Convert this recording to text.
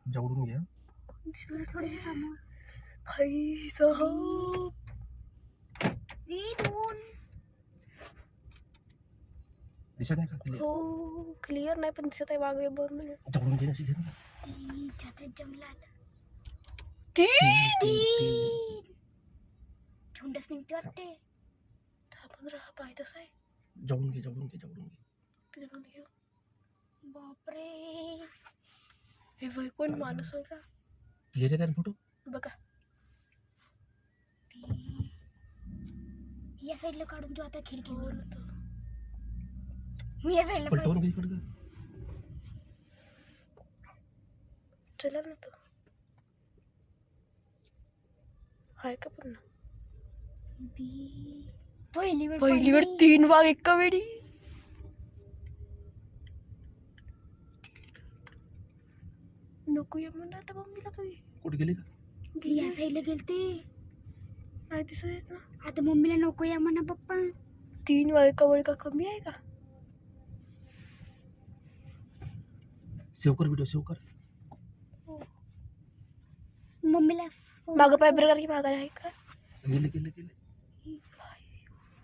जवळून घ्या. थोडे समोर भाई साहब दिसत आहे का क्लिअर? हो क्लिअर नाही पण दिसत आहे मागे बघ म्हणजे जवळून घे ना शिकेल ना. जंगलात तीन झुंडच निघते वाटते. 15 पाय तसं आहे जवळून घे जवळून घे जवळून घे. त्याच्यामध्ये घेऊ बापरे हे वय कोण माणूस होय का क्लिअर आहे फोटो? बघा या साईडला काढून जो आता खिडकी हो ना तो मी या साईडला पलटवून घे इकडं. चला ना तो हाय का पुन्हा पहिली वेळ 3 वाघ एका वेळी नको ये म्हणून आता मम्मीला कधी कुठे गेली का? या साईडला गेलते. नाही दिसत आहेत ना आता मम्मीला नको या म्हणा पप्पा. 3 वाघ एका वेळी का कमी आहे का सेव्ह कर व्हिडिओ सेव्ह कर. मम्मीला मागं पाय बरं की मागं आहे का गेले गेले गेले.